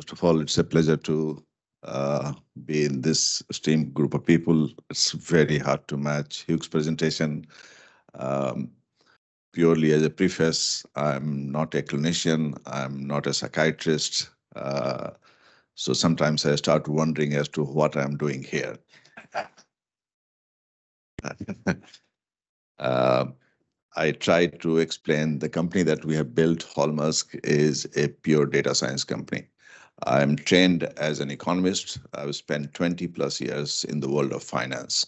First of all, it's a pleasure to be in this esteemed group of people. It's very hard to match Hugh's presentation. Um, Purely as a preface, I'm not a clinician, I'm not a psychiatrist. So sometimes I start wondering as to what I'm doing here. I tried to explain the company that we have built, Hallmark, is a pure data science company. I'm trained as an economist. I've spent 20 plus years in the world of finance,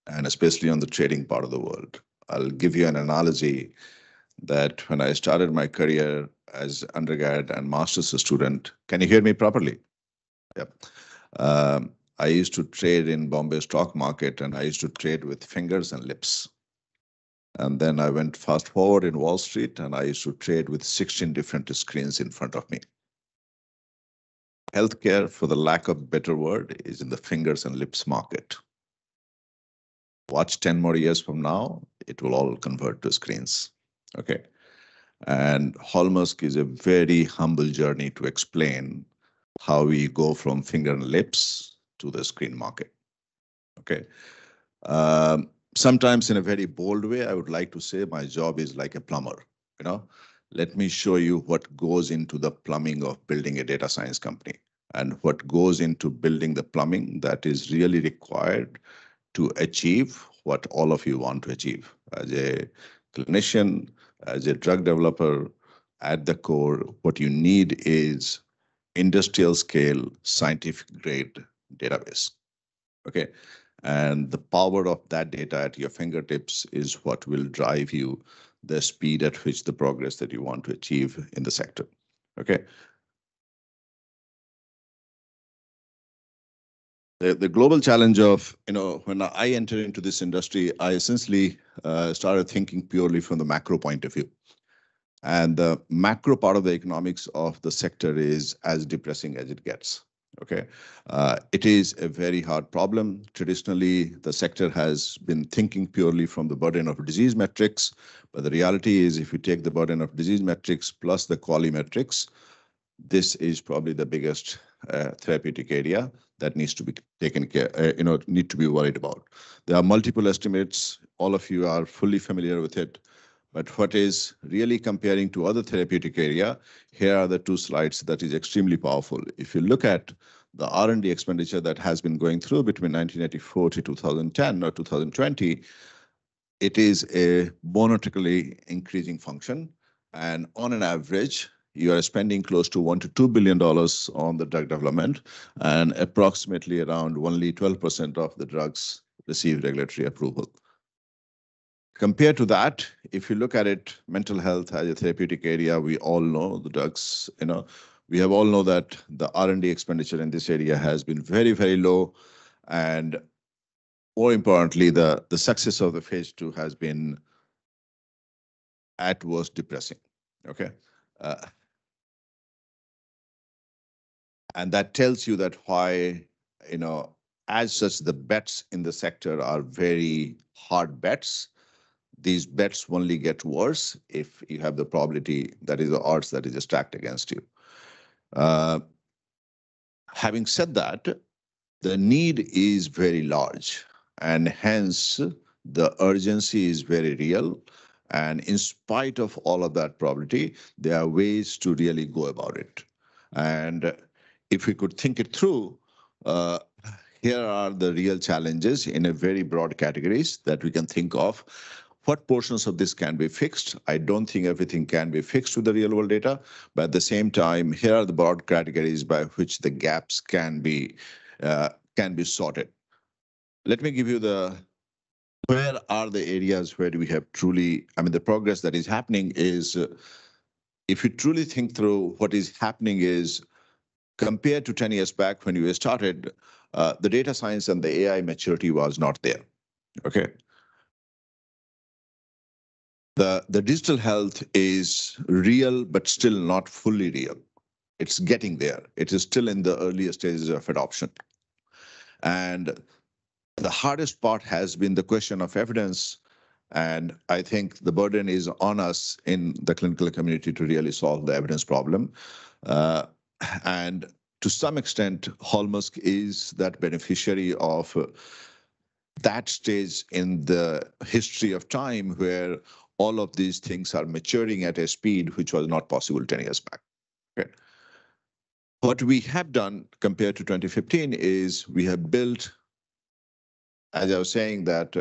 and especially on the trading part of the world. I'll give you an analogy that when I started my career as undergrad and master's student, can you hear me properly? Yep. I used to trade in Bombay stock market, and I used to trade with fingers and lips. And then I went fast forward in Wall Street, and I used to trade with 16 different screens in front of me. Healthcare, for the lack of better word, is in the fingers and lips market. Watch 10 more years from now, it will all convert to screens. Okay. And Hallmark is a very humble journey to explain how we go from finger and lips to the screen market. Okay. Sometimes in a very bold way, I would like to say my job is like a plumber. Let me show you what goes into the plumbing of building a data science company and what goes into building the plumbing that is really required to achieve what all of you want to achieve. As a clinician, as a drug developer, at the core, what you need is industrial scale, scientific grade database. Okay. And the power of that data at your fingertips is what will drive you the speed at which the progress that you want to achieve in the sector. Okay. The global challenge of, when I entered into this industry, I essentially started thinking purely from the macro point of view. And the macro part of the economics of the sector is as depressing as it gets. Okay, it is a very hard problem. Traditionally, the sector has been thinking purely from the burden of disease metrics, but the reality is if you take the burden of disease metrics plus the quality metrics, this is probably the biggest therapeutic area that needs to be taken care, need to be worried about. There are multiple estimates. All of you are fully familiar with it. But what is really comparing to other therapeutic area, here are the two slides that is extremely powerful. If you look at the R&D expenditure that has been going through between 1984 to 2010 or 2020, it is a monotonically increasing function. And on an average, you are spending close to $1 to $2 billion on the drug development, and approximately around only 12% of the drugs receive regulatory approval. Compared to that, if you look at it, mental health as a therapeutic area, we all know the drugs, we have all know that the R&D expenditure in this area has been very, very low. And more importantly, the success of the phase 2 has been at worst depressing. Okay. And that tells you that why, as such, the bets in the sector are very hard bets. These bets only get worse if you have the probability, that is the odds that is stacked against you. Having said that, the need is very large, and hence the urgency is very real. And in spite of all of that probability, there are ways to really go about it. And if we could think it through, here are the real challenges in a very broad categories that we can think of. What portions of this can be fixed? I don't think everything can be fixed with the real world data, but at the same time, here are the broad categories by which the gaps can be sorted. Let me give you where are the areas where we have truly, the progress that is happening is, if you truly think through what is happening is, compared to 10 years back when you started, the data science and the AI maturity was not there. Okay. The digital health is real, but still not fully real. It's getting there. It is still in the earlier stages of adoption. And the hardest part has been the question of evidence. And I think the burden is on us in the clinical community to really solve the evidence problem. And to some extent, Hallmark is that beneficiary of that stage in the history of time where all of these things are maturing at a speed which was not possible 10 years back. Okay. What we have done compared to 2015 is we have built, as I was saying, that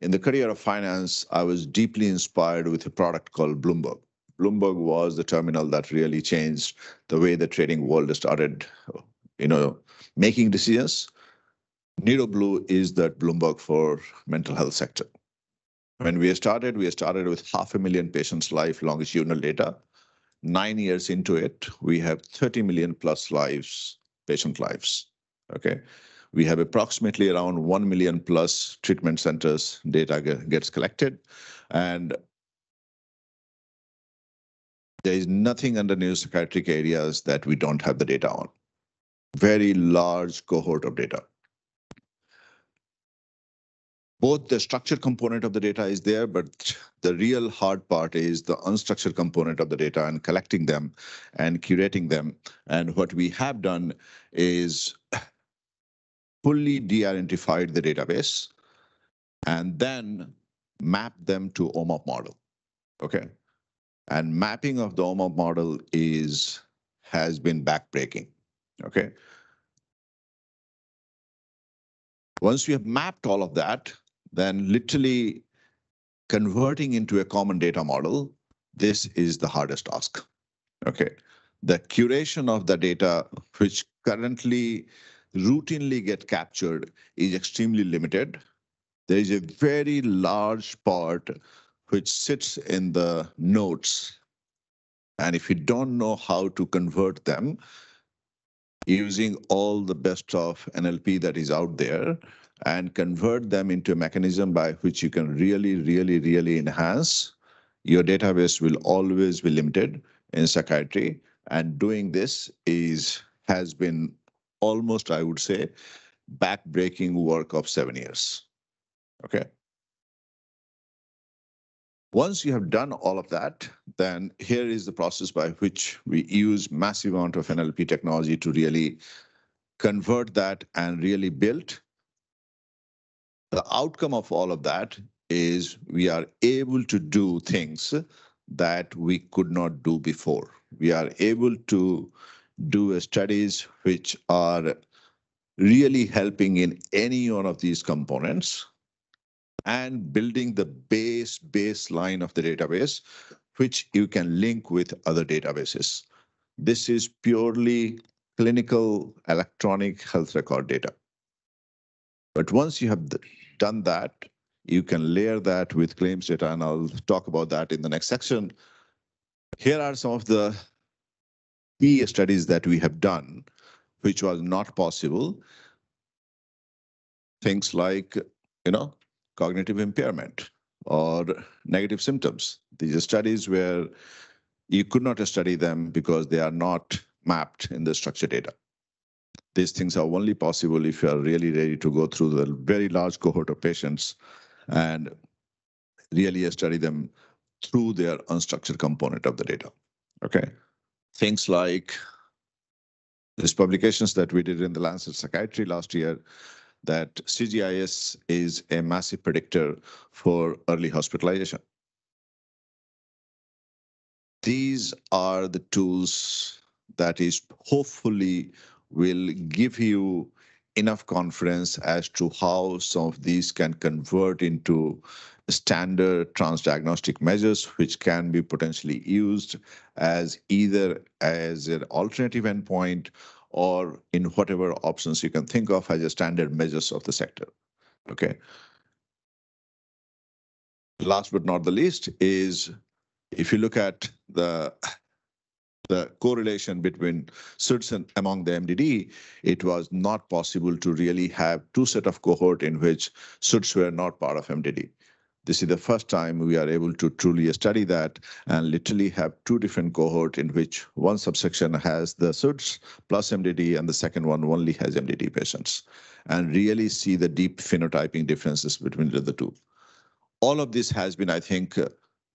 in the career of finance, I was deeply inspired with a product called Bloomberg. Bloomberg was the terminal that really changed the way the trading world started, making decisions. NeuroBlue is that Bloomberg for mental health sector. When we started with 500,000 patients' life longitudinal data. 9 years into it, we have 30 million plus lives, patient lives. Okay. We have approximately around 1 million plus treatment centers data gets collected. And there is nothing under neuropsychiatric areas that we don't have the data on. Very large cohort of data. Both the structured component of the data is there, but the real hard part is the unstructured component of the data and collecting them and curating them. And what we have done is fully de-identified the database and then map them to OMOP model. Okay. And mapping of the OMOP model has been backbreaking. Okay. Once we have mapped all of that, then literally converting into a common data model, this is the hardest task. Okay. The curation of the data, which currently routinely get captured, is extremely limited. There is a very large part which sits in the notes. And if you don't know how to convert them, using all the best of NLP that is out there and convert them into a mechanism by which you can really enhance, your database will always be limited in psychiatry. And doing this has been almost, I would say, back-breaking work of 7 years. Okay. Once you have done all of that, then here is the process by which we use massive amount of NLP technology to really convert that and really build. The outcome of all of that is we are able to do things that we could not do before. We are able to do studies which are really helping in any one of these components and building the baseline of the database, which you can link with other databases. This is purely clinical electronic health record data. But once you have done that, you can layer that with claims data, and I'll talk about that in the next section. Here are some of the key studies that we have done, which was not possible. Things like, cognitive impairment or negative symptoms. These are studies where you could not study them because they are not mapped in the structured data. These things are only possible if you are really ready to go through the very large cohort of patients and really study them through their unstructured component of the data. Okay. Things like these publications that we did in the Lancet Psychiatry last year, that CGIS is a massive predictor for early hospitalization. These are the tools that is hopefully will give you enough confidence as to how some of these can convert into standard transdiagnostic measures, which can be potentially used as either as an alternative endpoint or in whatever options you can think of as a standard measures of the sector. Okay. Last but not the least is, if you look at the correlation between SIDS and among the MDD, it was not possible to really have two set of cohort in which SIDS were not part of MDD. This is the first time we are able to truly study that and literally have two different cohort in which one subsection has the SIDS plus MDD and the second one only has MDD patients, and really see the deep phenotyping differences between the two. All of this has been, I think,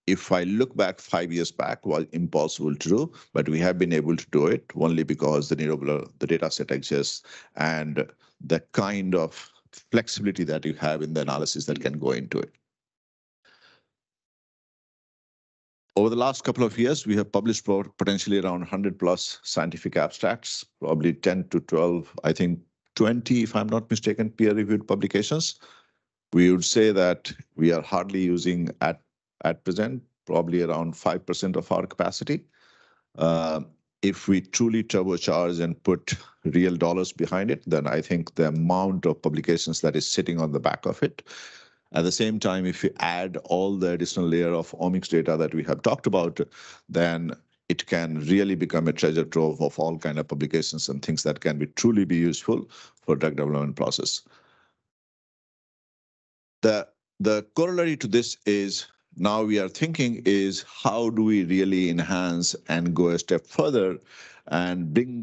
If I look back 5 years back, was impossible to do, but we have been able to do it only because the data set exists and the kind of flexibility that you have in the analysis that can go into it. Over the last couple of years, we have published potentially around 100 plus scientific abstracts, probably 10 to 12, I think 20, if I'm not mistaken, peer-reviewed publications. We would say that we are hardly using at present, probably around 5% of our capacity. If we truly turbocharge and put real dollars behind it, then I think the amount of publications that is sitting on the back of it. At the same time, if we add all the additional layer of omics data that we have talked about, then it can really become a treasure trove of all kind of publications and things that can truly be useful for drug development process. The corollary to this is now we are thinking is how do we really enhance and go a step further and bring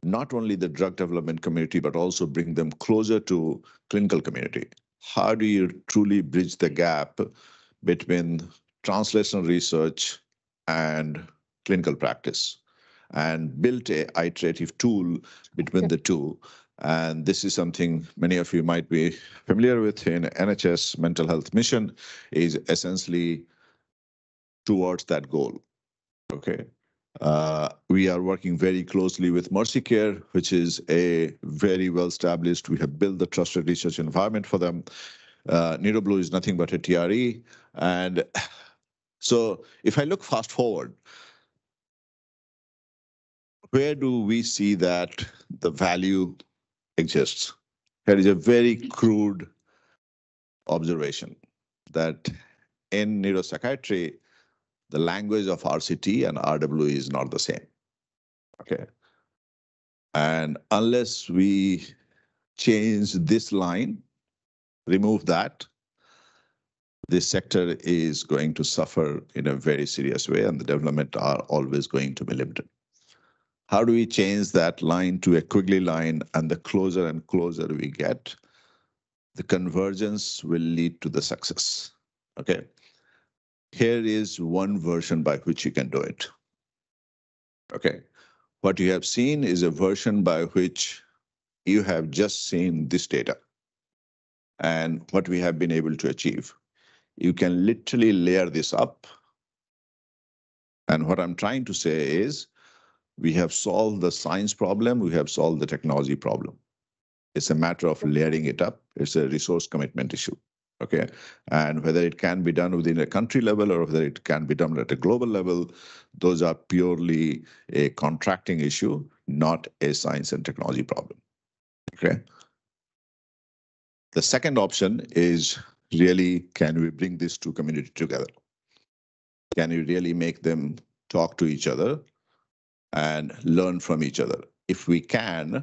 not only the drug development community, but also bring them closer to clinical community. How do you truly bridge the gap between translational research and clinical practice and build an iterative tool between the two? And this is something many of you might be familiar with in NHS mental health mission is essentially towards that goal. Okay. We are working very closely with Mercy Care, which is a very well established. We have built the trusted research environment for them. NeuroBlue is nothing but a TRE. And so if I look fast forward, where do we see that the value exists? There is a very crude observation that in neuropsychiatry, the language of RCT and RW is not the same. Okay. And unless we change this line, remove that, this sector is going to suffer in a very serious way, and the development are always going to be limited. How do we change that line to a Quigley line, and the closer and closer we get, the convergence will lead to the success. Okay. Here is one version by which you can do it. Okay. What you have seen is a version by which you have just seen this data and what we have been able to achieve. You can literally layer this up. And what I'm trying to say is we have solved the science problem, we have solved the technology problem. It's a matter of layering it up. It's a resource commitment issue. Okay. And whether it can be done within a country level or whether it can be done at a global level, those are purely a contracting issue, not a science and technology problem. Okay. The second option is really, can we bring these two communities together? Can we really make them talk to each other and learn from each other? If we can,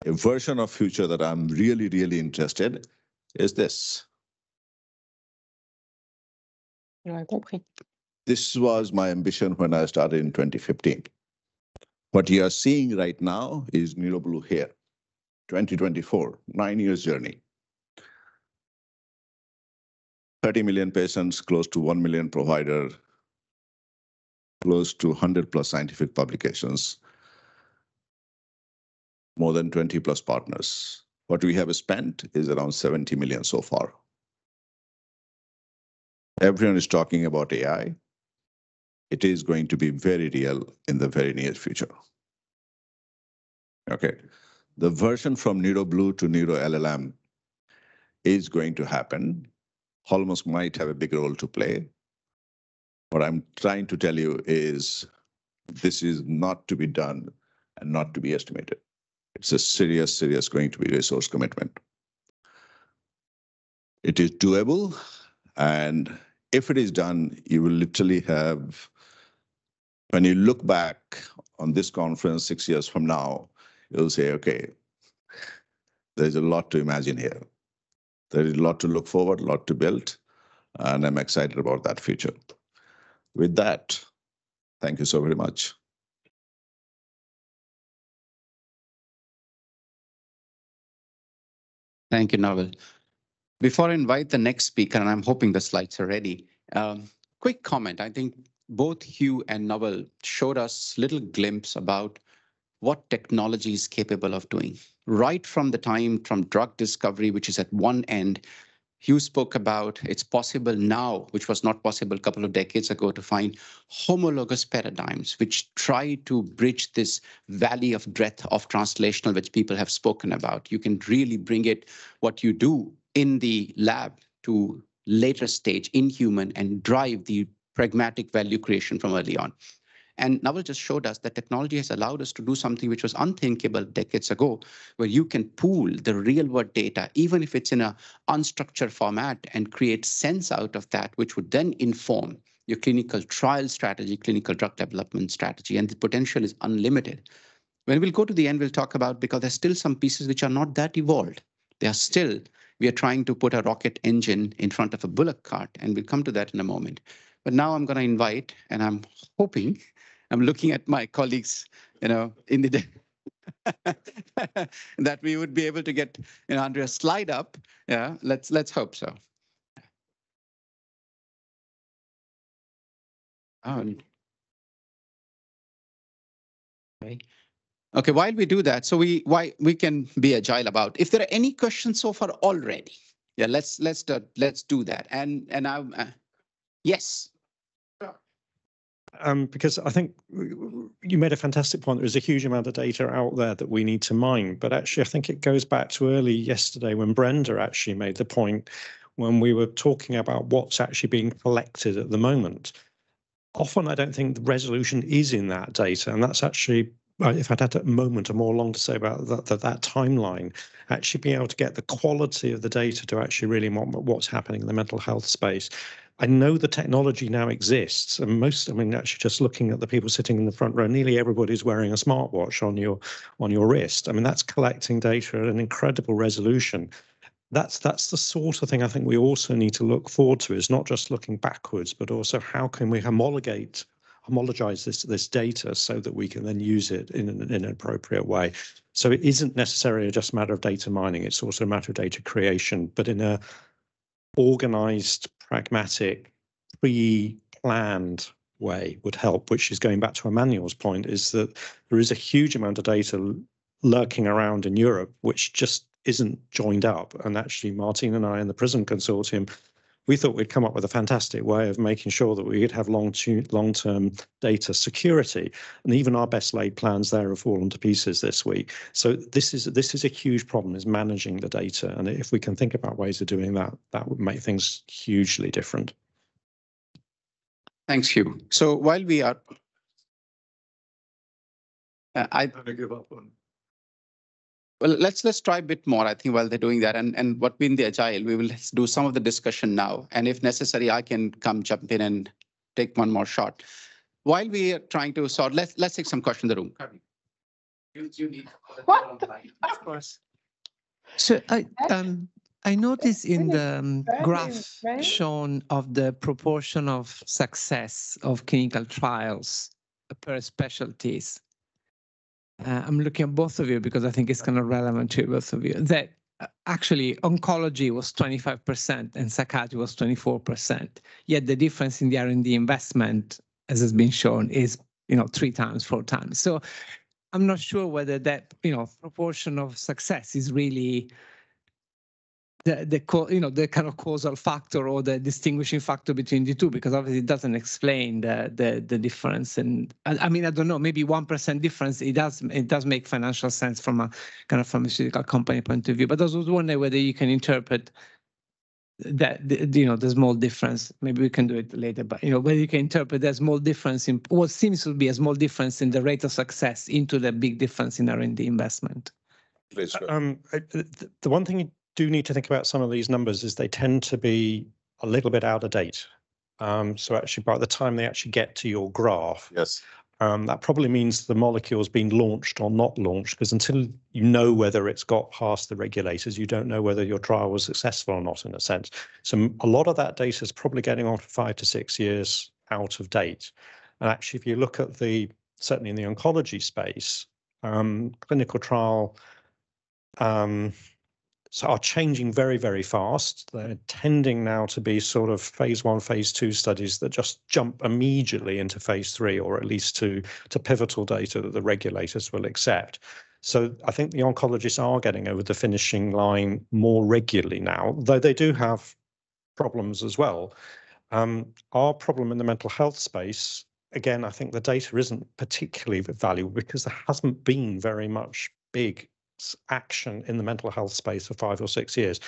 a version of future that I'm really, really interested is this. This was my ambition when I started in 2015. What you are seeing right now is NeuroBlue here, 2024, 9 years journey. 30 million patients, close to 1 million provider, close to 100 plus scientific publications, more than 20 plus partners. What we have spent is around 70 million so far. Everyone is talking about AI. It is going to be very real in the very near future. Okay. The version from NeuroBlue to NeuroLLM is going to happen. Holmes might have a big role to play. What I'm trying to tell you is this is not to be done and not to be estimated. It's a serious going to be resource commitment. It is doable, and if it is done, you will literally have, when you look back on this conference 6 years from now, you'll say, okay, there's a lot to imagine here. There is a lot to look forward, a lot to build, and I'm excited about that future. With that, thank you so very much. Thank you, Nawal. Before I invite the next speaker, and I'm hoping the slides are ready, quick comment. I think both Hugh and Nawal showed us little glimpse about what technology is capable of doing. Right from the time from drug discovery, which is at one end, Hugh spoke about it's possible now, which was not possible a couple of decades ago, to find homologous paradigms which try to bridge this valley of breadth of translational, which people have spoken about. You can really bring it, what you do in the lab, to later stage in human and drive the pragmatic value creation from early on. And Naval just showed us that technology has allowed us to do something which was unthinkable decades ago, where you can pool the real world data, even if it's in an unstructured format, and create sense out of that, which would then inform your clinical trial strategy, clinical drug development strategy, and the potential is unlimited. When we'll go to the end, we'll talk about, because there's still some pieces which are not that evolved. They are still, we are trying to put a rocket engine in front of a bullock cart, and we'll come to that in a moment. But now I'm going to invite, and I'm hoping, I'm looking at my colleagues, in the that we would be able to get, Andrea, slide up. Yeah, let's hope so. Oh. Okay, while we do that, so we can be agile about. If there are any questions so far already, yeah, let's do that. And I, yes. Because I think you made a fantastic point. There's a huge amount of data out there that we need to mine. But actually, I think it goes back to early yesterday when Brenda actually made the point when we were talking about what's actually being collected at the moment. Often, I don't think the resolution is in that data. And that's actually, if I'd had a moment or more long to say about that timeline, actually being able to get the quality of the data to actually really what's happening in the mental health space. I know the technology now exists, and actually just looking at the people sitting in the front row, nearly everybody's wearing a smartwatch on your wrist. I mean, that's collecting data at an incredible resolution. That's the sort of thing I think we also need to look forward to, is not just looking backwards, but also how can we homologize this data so that we can then use it in an appropriate way. So it isn't necessarily just a matter of data mining, it's also a matter of data creation, but in a organized, pragmatic, pre-planned way would help, which is going back to Emmanuel's point, is that there is a huge amount of data lurking around in Europe, which just isn't joined up. And actually, Martin and I in the PRISM Consortium, we thought we'd come up with a fantastic way of making sure that we could have long-term data security. And even our best laid plans there have fallen to pieces this week. So this is a huge problem, is managing the data. And if we can think about ways of doing that, that would make things hugely different. Thanks, Hugh. So while we are, I'm going to give up on. Well, let's try a bit more, I think, while they're doing that. And what being the agile, we will do some of the discussion now. And if necessary, I can jump in and take one more shot. While we are trying to sort, let's take some questions in the room. You need what? Of course. So I noticed in the graph shown of the proportion of success of clinical trials per specialties. I'm looking at both of you because I think it's kind of relevant to both of you, that actually oncology was 25% and psychiatry was 24%. Yet the difference in the R&D investment, as has been shown, is 3 times, 4 times. So I'm not sure whether that proportion of success is really the kind of causal factor or the distinguishing factor between the two, because obviously it doesn't explain the difference. And I mean, I don't know, maybe 1% difference, it does make financial sense from a kind of pharmaceutical company point of view. But I was wondering whether you can interpret that the small difference. Maybe we can do it later, but whether you can interpret the small difference in what seems to be a small difference in the rate of success into the big difference in R&D investment. The one thing you do need to think about some of these numbers is they tend to be a little bit out of date. So actually, by the time they actually get to your graph, yes, that probably means the molecule's been launched or not launched, because until you know whether it's got past the regulators, you don't know whether your trial was successful or not, in a sense. So a lot of that data is probably getting on for 5 to 6 years out of date. And actually, if you look at certainly in the oncology space, clinical trial are changing very, very fast. They're tending now to be sort of phase 1, phase 2 studies that just jump immediately into phase 3, or at least to pivotal data that the regulators will accept. So I think the oncologists are getting over the finishing line more regularly now, though they do have problems as well. Our problem in the mental health space, again, I think the data isn't particularly valuable because there hasn't been very much big action in the mental health space for 5 or 6 years.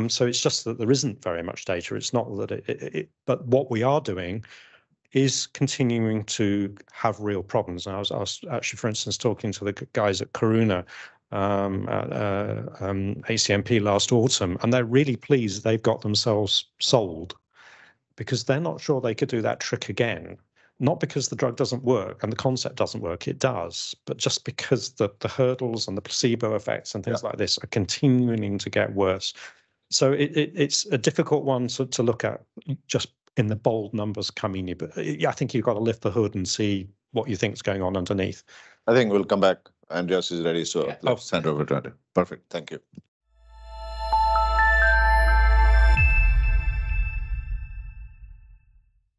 So it's just that there isn't very much data. It's not that but what we are doing is continuing to have real problems. And I was actually, for instance, talking to the guys at Karuna, ECNP last autumn, and they're really pleased they've got themselves sold, because they're not sure they could do that trick again. Not because the drug doesn't work and the concept doesn't work, it does, but just because the hurdles and the placebo effects and things like this are continuing to get worse. So it's a difficult one to look at just in the bold numbers coming in. But I think you've got to lift the hood and see what you think is going on underneath. I think we'll come back. Andreas is ready, so let's send over to Andreas. Perfect. Thank you.